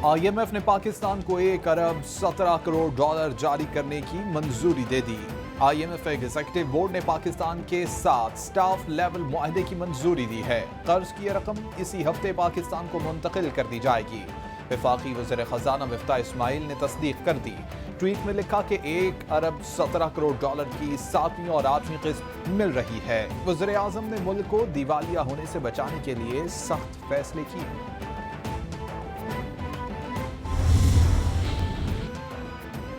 IMF ने पाकिस्तान को 1 अरब 17 crore dollar जारी करने की मंजूरी दे दी। IMF एग्जीक्यूटिव बोर्ड ने पाकिस्तान के साथ स्टाफ लेवल मुआहदे की मंजूरी दी है। कर्ज की रकम इसी हफ्ते पाकिस्तान को मुंतकिल कर दी जाएगी। वफाकी वज़ीर ख़ज़ाना मिफ्ताह इस्माइल ने तस्दीक कर दी। ट्वीट में लिखा कि 1 अरब 17 करोड़ डॉलर की 7वीं और 8वीं किस्त मिल रही है। वज़ीर आज़म ने मुल्क को दिवालिया होने से बचाने के लिए सख्त फैसले किए।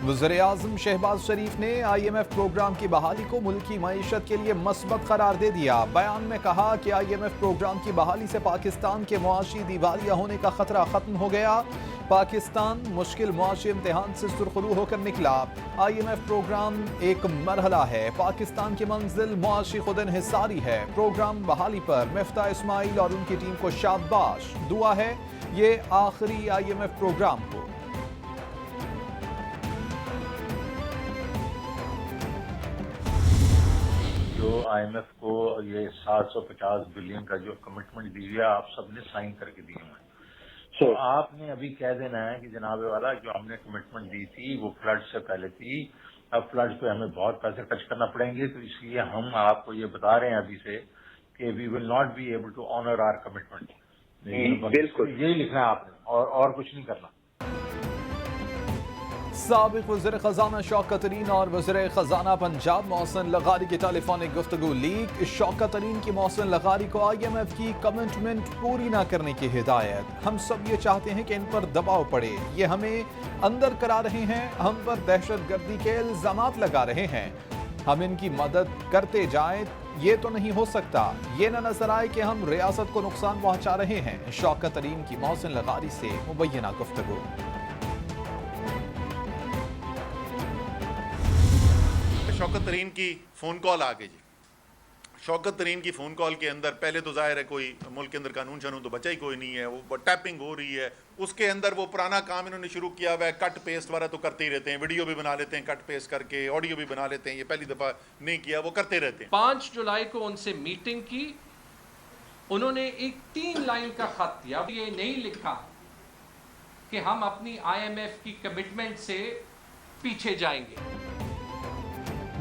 वज़ीर-ए-आज़म शहबाज शरीफ ने IMF प्रोग्राम की बहाली को मुल्की मईशत के लिए मस्बत करार दे दिया। बयान में कहा कि IMF प्रोग्राम की बहाली से पाकिस्तान के मुआशी दिवालिया होने का खतरा खत्म हो गया। पाकिस्तान मुश्किल मुआशी इम्तिहान से सुरखरू होकर निकला। IMF प्रोग्राम एक मरहला है। पाकिस्तान की मंजिल मुआशी खुद इन्हिसारी है। प्रोग्राम बहाली पर मिफ्ताह इस्माइल और उनकी टीम को शाबाश। दुआ है ये आखिरी IMF प्रोग्राम हो। जो IMF को ये 750 बिलियन का जो कमिटमेंट दी है आप सबने साइन करके दिए हैं। तो आपने अभी कह देना है कि जनाबे वाला जो हमने कमिटमेंट दी थी वो फ्लड से पहले थी, अब फ्लड पे हमें बहुत पैसे खर्च करना पड़ेंगे, तो इसलिए हम आपको ये बता रहे हैं अभी से कि we will not be able to honour our commitment. बिल्कुल यही लिखना है आपने और कुछ नहीं करना। साबिक वज़ीर ख़ज़ाना शौकत तरीन और वज़ीर ख़ज़ाना पंजाब मोहसिन लगारी की टेलीफोनिक गुफ्तगू लीक। शौकत तरीन की मोहसिन लगारी को IMF की कमिटमेंट पूरी न करने की हिदायत। हम सब ये चाहते हैं कि इन पर दबाव पड़े, ये हमें अंदर करा रहे हैं, हम पर दहशत गर्दी के इल्ज़ामात लगा रहे हैं, हम इनकी मदद करते जाएं, ये तो नहीं हो सकता। ये न नजर आए कि हम रियासत को नुकसान पहुंचा रहे हैं। शौकत तरीन की मोहसिन लगारी से मुबैना गुफ्तगू। शौकत तरीन की फ़ोन कॉल आ गई जी। शौकत तरीन की फ़ोन कॉल के अंदर पहले तो ज़ाहिर है कोई मुल्क के अंदर कानून शानून तो बचा ही कोई नहीं है, वो टैपिंग हो रही है। उसके अंदर वो पुराना काम इन्होंने शुरू किया हुआ है, कट पेस्ट वाला तो करते ही रहते हैं, वीडियो भी बना लेते हैं कट पेस्ट करके, ऑडियो भी बना लेते हैं, ये पहली दफ़ा नहीं किया, वो करते रहते हैं। 5 जुलाई को उनसे मीटिंग की, उन्होंने एक 3 लाइन का खत दिया। ये नहीं लिखा कि हम अपनी IMF की कमिटमेंट से पीछे जाएंगे।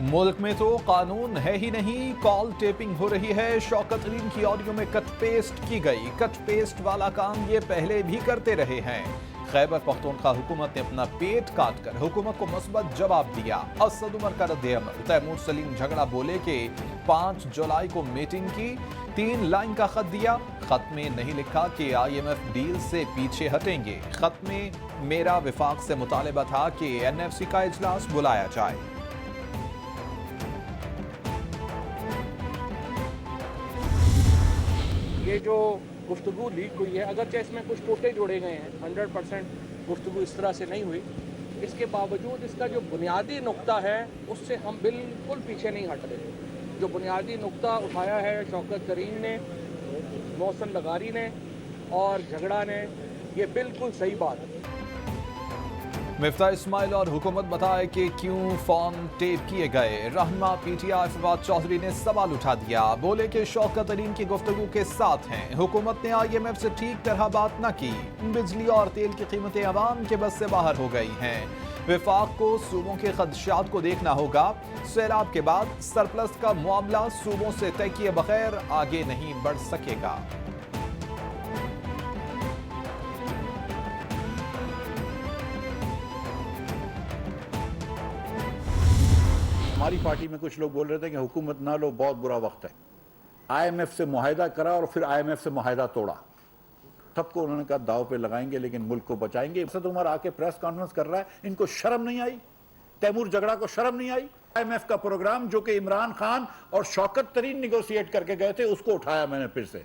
मुल्क में तो कानून है ही नहीं, कॉल टेपिंग हो रही है। शौकत तरीन की ऑडियो में कट पेस्ट की गई। कट पेस्ट वाला काम ये पहले भी करते रहे हैं। खैबर पख्तूनख्वा हुकूमत ने अपना पेट काट कर हुकूमत को मुस्बत जवाब दिया। असद उमर का रद्द-ए-अमल। तैमूर सलीम झगड़ा बोले कि 5 जुलाई को मीटिंग की, 3 लाइन का खत दिया। खत में नहीं लिखा कि IMF डील से पीछे हटेंगे। खत में मेरा विफाक से मुतालिबा था कि NFC का इजलास बुलाया जाए। ये जो गुफ्तगू लीक हुई है, अगरचे इसमें कुछ टोटे जोड़े गए हैं, 100% गुफ्तगू इस तरह से नहीं हुई, इसके बावजूद इसका जो बुनियादी नुक्ता है उससे हम बिल्कुल पीछे नहीं हट रहे। जो बुनियादी नुक्ता उठाया है शौकत तरीन ने, मोहसिन लगारी ने और झगड़ा ने, ये बिल्कुल सही बात है। मिफ्ताह इस्माइल और हुकूमत बताए कि क्यों फोन टेप किए गए। रहनुमा PTI फवाद चौधरी ने सवाल उठा दिया। बोले कि शौकत तरीन की गुफ्तगू के साथ हैं। हुकूमत ने IMF से ठीक तरह बात न की। बिजली और तेल की कीमतें अवाम के बस से बाहर हो गई हैं। विफाक को सूबों के खदशात को देखना होगा। सैलाब के बाद सरप्लस का मामला सूबों से तय किए बगैर आगे नहीं बढ़ सकेगा। हमारी पार्टी में कुछ लोग बोल रहे थे कि हुकूमत ना लो, बहुत बुरा वक्त है। IMF से मुआहदा करा और फिर IMF से मुआहदा तोड़ा। सबको उन्होंने कहा दाव पे लगाएंगे लेकिन मुल्क को बचाएंगे। असद उमर आके प्रेस कॉन्फ्रेंस कर रहा है, इनको शर्म नहीं आई? तैमूर झगड़ा को शर्म नहीं आई? IMF का प्रोग्राम जो कि इमरान खान और शौकत तरीन निगोशिएट करके गए थे, उसको उठाया मैंने फिर से।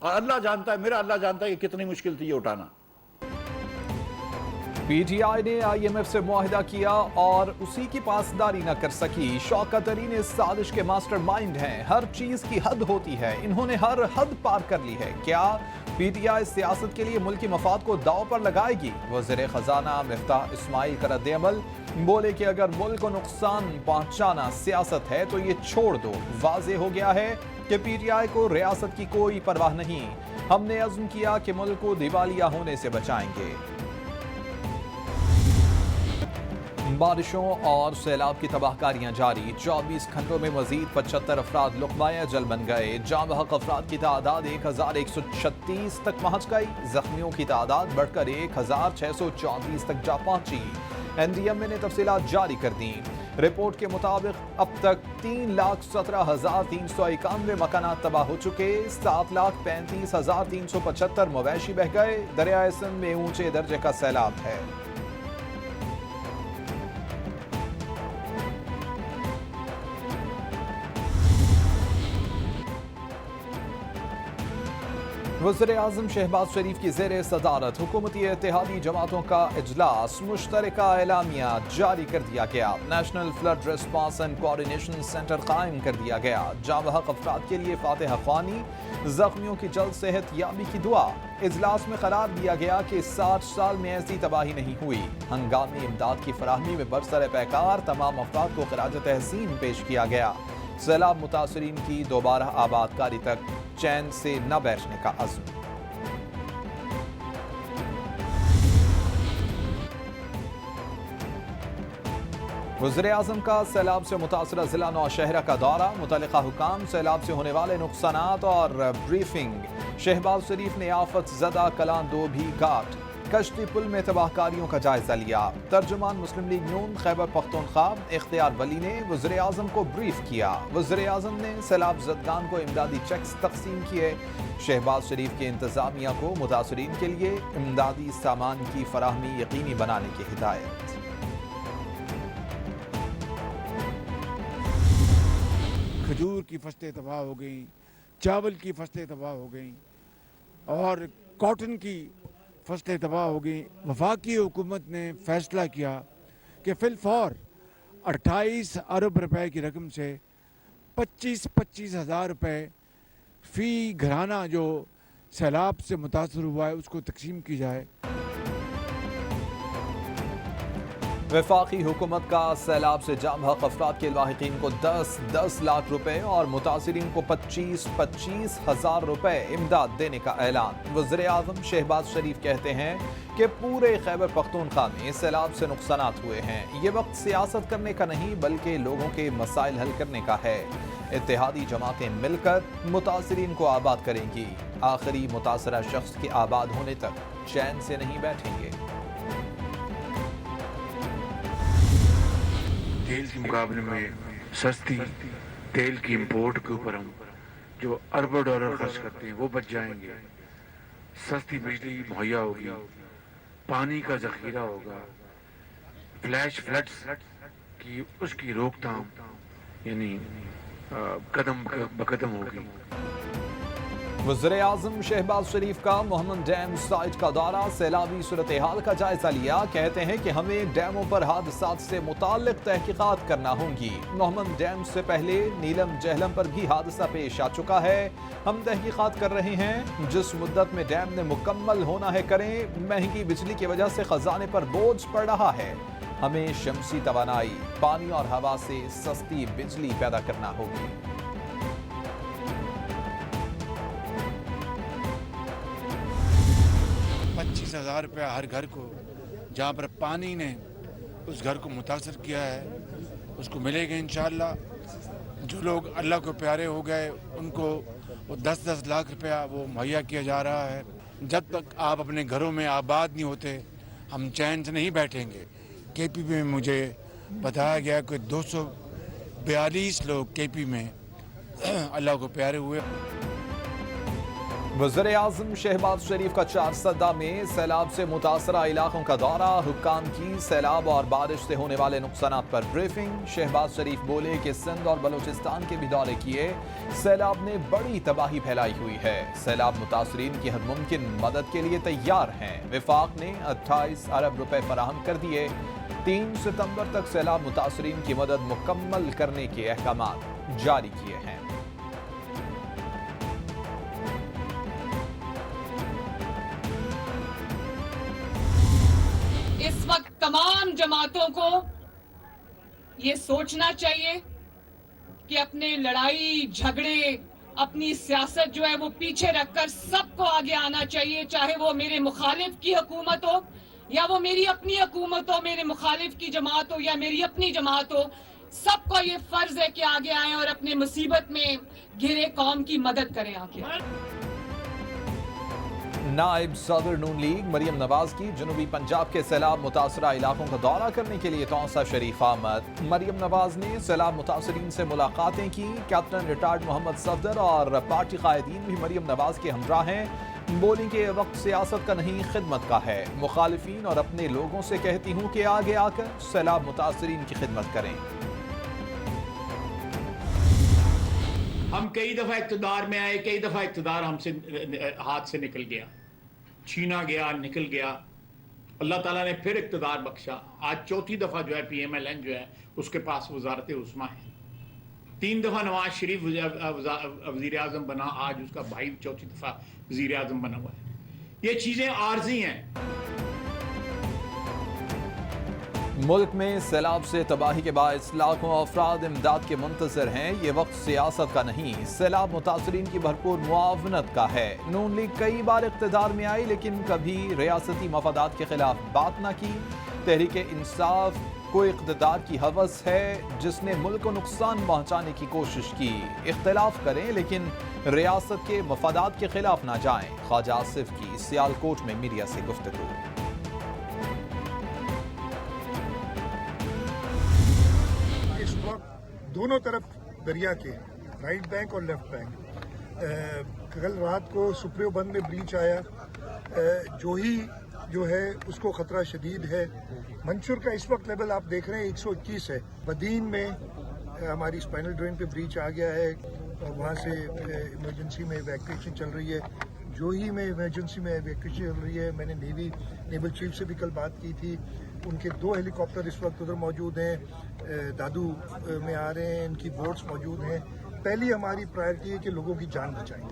और अल्लाह जानता है, मेरा अल्लाह जानता है कि कितनी मुश्किल थी ये उठाना। PTI ने IMF से मुआहिदा किया और उसी की पासदारी न कर सकी। शौकत तरीन इस साजिश के मास्टरमाइंड हैं। हर चीज की हद होती है, इन्होंने हर हद पार कर ली है। क्या PTI सियासत के लिए मुल्की मफाद को दांव पर लगाएगी? वज़ीर ख़ज़ाना मिफ्ताह इस्माइल का रद्द-ए-अमल। बोले कि अगर मुल्क को नुकसान पहुंचाना सियासत है तो ये छोड़ दो। वाज़ेह हो गया है कि PTI को रियासत की कोई परवाह नहीं। हमने अज़्म किया कि मुल्क को दिवालिया होने से बचाएंगे। बारिशों और सैलाब की तबाहकारियां जारी। 24 घंटों में मजीद 75 अफराद लुक़माए अजल बन गए। जाँ बहक अफराद की तादाद 1136 तक पहुँच गई। जख्मियों की तादाद बढ़कर 1634 तक जा पहुँची। NDMA ने तफसीलात जारी कर दी। रिपोर्ट के मुताबिक अब तक 3,17,391 मकानात तबाह हो चुके। 7,35,375 मवेशी बह गए। दरियाए सिंध में ऊंचे दर्जे का सैलाब है। वज़ीर-ए-आज़म शहबाज शरीफ की ज़ेर सदारत हुकूमती इत्तेहादी जमातों का इजलास मुश्तरका एलामिया जारी कर दिया गया। National flood response and coordination centre कायम कर दिया गया। जाँ बहक अफराद के लिए फातिहा ख्वानी, जख्मियों की जल्द सेहत याबी की दुआ। इजलास में करार दिया गया कि 60 साल में ऐसी तबाही नहीं हुई। हंगामी इमदाद की फराहमी में बरसर पैकार तमाम अफराद को खराज तहसीन पेश किया गया। सैलाब मुतासरीन की दोबारा आबादकारी तक चैन से न बैठने का अज़्म। वज़ीर-ए-आज़म का सैलाब से मुतासरा जिला नौशहरा का दौरा, मुतल्लिका हुकाम, सैलाब से होने वाले नुकसानात और ब्रीफिंग। शहबाज शरीफ ने आफत ज़दा कलां 2 भी घाट, कश्ती पुल में तबाहकारियों का जायजा लिया। तर्जुमान मुस्लिम लीग नून खैबर पख्तूनख्वा इख्तियार वली ने वज़ीर-ए-आज़म को ब्रीफ किया। वज़ीर-ए-आज़म ने सैलाब ज़दगान को इमदादी चेक्स तकसीम किए। शहबाज शरीफ के इंतज़ामिया को मुतासरीन के लिए इमदादी सामान की फराहमी यकीनी बनाने की हिदायत। खजूर की फसलें तबाह हो गई, चावल की फसलें तबाह हो गई और कॉटन की फसलें तबाह हो गई। वफाकी हुकूमत ने फैसला किया कि फिलफौर 28 अरब रुपए की रकम से 25-25 हज़ार रुपये फ़ी घराना जो सैलाब से मुतासर हुआ है उसको तकसीम की जाए। वफाकी हुकूमत का सैलाब से जाँ बहक अफराद के लाहिकीन को 10-10 लाख रुपए और मुतासरीन को 25-25 हज़ार रुपए इमदाद देने का ऐलान। वज़ीर-ए-आज़म शहबाज शरीफ कहते हैं कि पूरे खैबर पख्तूनख्वा में सैलाब से नुकसानात हुए हैं। ये वक्त सियासत करने का नहीं बल्कि लोगों के मसाइल हल करने का है। इत्तेहादी जमातें मिलकर मुतासरीन को आबाद करेंगी। आखिरी मुतासरा शख्स के आबाद होने तक चैन से नहीं बैठेंगे। तेल के मुकाबले में सस्ती तेल की इंपोर्ट के ऊपर हम जो अरबों डॉलर खर्च करते हैं वो बच जाएंगे। सस्ती बिजली मुहैया होगी, पानी का जखीरा होगा, फ्लैश फ्लड्स की उसकी रोकथाम यानी कदम बकदम होगी। वज़ीर-ए-आज़म शहबाज शरीफ का मोहम्मद डैम साइट का दौरा, सैलाबी सूरत हाल का जायजा लिया। कहते हैं कि हमें डैमों पर हादसात से मुताल्लिक तहकीकात करना होंगी। मोहम्मद डैम से पहले नीलम जहलम पर भी हादसा पेश आ चुका है। हम तहकीकात कर रहे हैं। जिस मुद्दत में डैम ने मुकम्मल होना है करें। महंगी बिजली की वजह से खजाने पर बोझ पड़ रहा है। हमें शमसी तवानाई, पानी और हवा से सस्ती बिजली पैदा करना होगी। 25,000 रुपया हर घर को, जहाँ पर पानी ने उस घर को मुतासर किया है उसको मिलेगा इंशाअल्लाह। जो लोग अल्लाह को प्यारे हो गए उनको वो 10-10 लाख रुपया वो मुहैया किया जा रहा है। जब तक आप अपने घरों में आबाद नहीं होते हम चैन से नहीं बैठेंगे। KP में मुझे बताया गया कि 242 लोग KP में अल्लाह को प्यारे हुए। वज़ीर-ए-आज़म शहबाज शरीफ का 4 सदा में सैलाब से मुतासरा इलाकों का दौरा, हुक्काम की सैलाब और बारिश से होने वाले नुकसानात पर ब्रीफिंग। शहबाज शरीफ बोले कि सिंध और बलूचिस्तान के भी दौरे किए। सैलाब ने बड़ी तबाही फैलाई हुई है। सैलाब मुतासरीन की हर मुमकिन मदद के लिए तैयार हैं। वफाक ने 28 अरब रुपए फराहम कर दिए। 3 सितंबर तक सैलाब मुतासरीन की मदद मुकम्मल करने के अहकामात जारी किए हैं। इस वक्त तमाम जमातों को ये सोचना चाहिए कि अपने लड़ाई झगड़े अपनी सियासत जो है वो पीछे रखकर सबको आगे आना चाहिए, चाहे वो मेरे मुखालिफ की हुकूमत हो या वो मेरी अपनी हुकूमत हो, मेरे मुखालिफ की जमात हो या मेरी अपनी जमात हो, सबका ये फर्ज है कि आगे आएं और अपने मुसीबत में घिरे कौम की मदद करें आगे। नायब सदर नून लीग मरियम नवाज की जनूबी पंजाब के सैलाब मुतासरा इलाकों का दौरा करने के लिए तौसा शरीफ आमद। मरियम नवाज ने सैलाब मुतासरीन से मुलाकातें की। कैप्टन रिटायर्ड मोहम्मद सफदर और पार्टी कायदीन भी मरियम नवाज के हमराह हैं। बोली कि वक्त सियासत का नहीं खिदमत का है। मुखालिफिन और अपने लोगों से कहती हूँ कि आगे आकर सैलाब मुतासरीन की खिदमत करें। हम कई दफ़ा इक़्तिदार में आए, कई दफ़ा इक़्तिदार हमसे हाथ से निकल गया, छीना गया, निकल गया। अल्लाह ताला ने फिर इक़्तिदार बख्शा। आज चौथी दफ़ा जो है PMLN जो है उसके पास वज़ारत उस्मा है। 3 दफ़ा नवाज शरीफ वज़ीर आज़म बना, आज उसका भाई चौथी दफ़ा वज़ीर आज़म बना हुआ है। ये चीज़ें आर्जी हैं। मुल्क में सैलाब से तबाही के बायस लाखों अफराद इमदाद के मुंतज़िर हैं। ये वक्त सियासत का नहीं, सैलाब मुतासरीन की भरपूर मुआवनत का है। नून लीग कई बार इक़्तिदार में आई लेकिन कभी रियासती मफादात के खिलाफ बात न की। तहरीक इंसाफ को इक़्तिदार की हवस है जिसने मुल्क को नुकसान पहुँचाने की कोशिश की। इख्तिलाफ करें लेकिन रियासत के मफादात के खिलाफ ना जाएं। ख्वाजा आसिफ की सियालकोट में मीडिया से गुफ्तगू। दोनों तरफ दरिया के, राइट बैंक और लेफ्ट बैंक, कल रात को सुप्रियो बंद में ब्रीच आया। जोही जो है उसको खतरा शदीद है। मंशूर का इस वक्त लेवल आप देख रहे हैं 121 है। बदीन में हमारी स्पाइनल ड्रेन पे ब्रीच आ गया है और वहाँ से इमरजेंसी में इवैक्यूएशन चल रही है। जोही में इमरजेंसी में इवैक्यूएशन चल रही है। मैंने नेवल चीफ से भी कल बात की थी। उनके 2 हेलीकॉप्टर इस वक्त उधर मौजूद हैं, दादू में आ रहे हैं, इनकी बोट्स मौजूद हैं। पहली हमारी प्रायोरिटी है कि लोगों की जान बचाएं।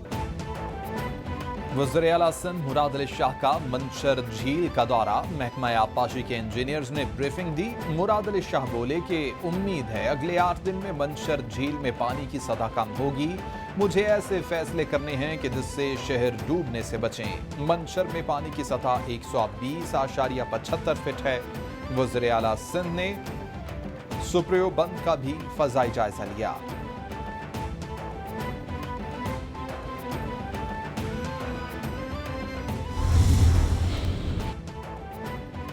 वज़ीर आला सिंध मुराद अली शाह का मंशर झील का दौरा। महकमा आबपाशी के इंजीनियर्स ने ब्रीफिंग दी। मुराद अली शाह बोले कि उम्मीद है अगले 8 दिन में मंशर झील में पानी की सतह कम होगी। मुझे ऐसे फैसले करने हैं कि जिससे शहर डूबने से बचें। मंशर में पानी की सतह 120.75 फीट है। वज़ीर आला सिंध ने सुप्रियो बंद का भी फजाई जायजा लिया।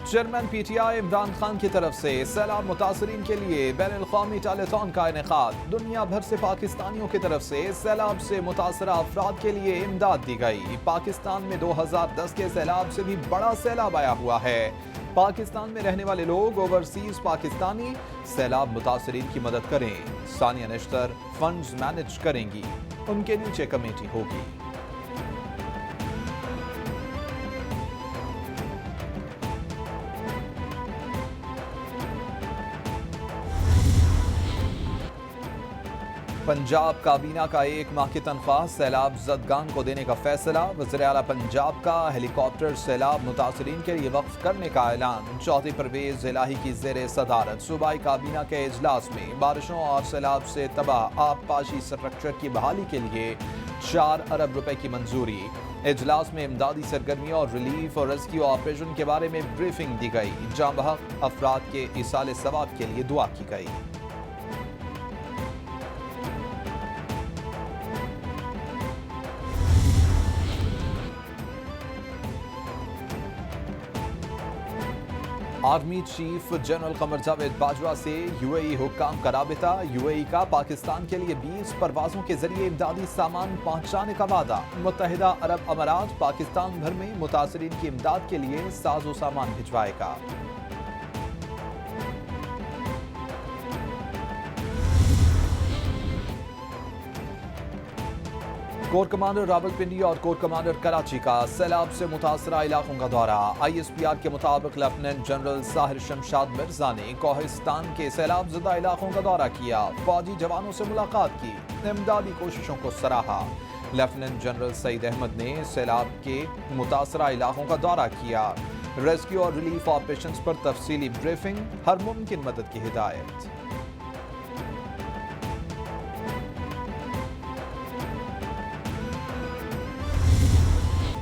चेयरमैन PTI इमरान खान की तरफ से सैलाब मुतासरीन के लिए बैनुल-अक़वामी टालेथॉन का इनेकाद। दुनिया भर से पाकिस्तानियों की तरफ से सैलाब से मुतासरा अफराद के लिए इमदाद दी गई। पाकिस्तान में 2010 के सैलाब से भी बड़ा सैलाब आया हुआ है। पाकिस्तान में रहने वाले लोग ओवरसीज पाकिस्तानी सैलाब मुतासरीन की मदद करें। सानिया नश्तर फंड्स मैनेज करेंगी, उनके नीचे कमेटी होगी। पंजाब काबीना का 1 माह की तनख्वाह सैलाब ज़दगान को देने का फैसला। वज़ीर आला पंजाब का हेलीकॉप्टर सैलाब मुतासरीन के लिए वक्फ करने का ऐलान। चौधरी परवेज इलाही की ज़ेर सदारत सूबाई काबीना के इजलास में बारिशों और सैलाब से तबाह आबपाशी स्ट्रक्चर की बहाली के लिए 4 अरब रुपए की मंजूरी। इजलास में इमदादी सरगर्मी और रिलीफ और रेस्क्यू ऑपरेशन के बारे में ब्रीफिंग दी गई। जाँ बहक अफराद के इसाले सवाब के लिए दुआ की गई। Army chief general Qamar Javed Bajwa से UAE हुक्काम का राबिता। UAE का पाकिस्तान के लिए 20 परवाजों के जरिए इमदादी सामान पहुंचाने का वादा। मुत्तहिदा अरब अमारात पाकिस्तान भर में मुतासरीन की इमदाद के लिए साजो सामान भिजवाएगा। कोर कमांडर रावलपिंडी और कोर कमांडर कराची का सैलाब से मुतासरा इलाकों का दौरा। ISPR के मुताबिक लेफ्टिनेंट जनरल साहिर शमशाद मिर्जा ने कोहिस्तान के सैलाब ज़दा इलाकों का दौरा किया। फौजी जवानों से मुलाकात की, इमदादी कोशिशों को सराहा। लेफ्टिनेंट जनरल सईद अहमद ने सैलाब के मुतासरा इलाकों का दौरा किया। रेस्क्यू और रिलीफ ऑपरेशंस पर तफसीली ब्रीफिंग, हर मुमकिन मदद की हिदायत।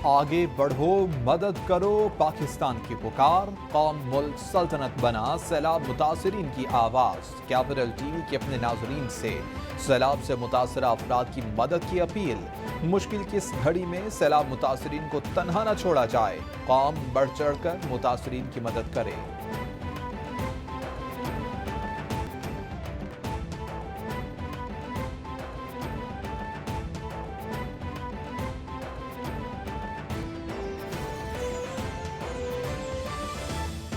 आगे बढ़ो, मदद करो, पाकिस्तान की पुकार, कौम मुल्क सल्तनत बना, सैलाब मुतासरीन की आवाज़। कैपिटल टीवी के अपने नाजरीन से सैलाब से मुतासरा अफराद की मदद की अपील। मुश्किल की इस घड़ी में सैलाब मुतासरीन को तन्हा न छोड़ा जाए, कौम बढ़ चढ़ कर मुतासरीन की मदद करे।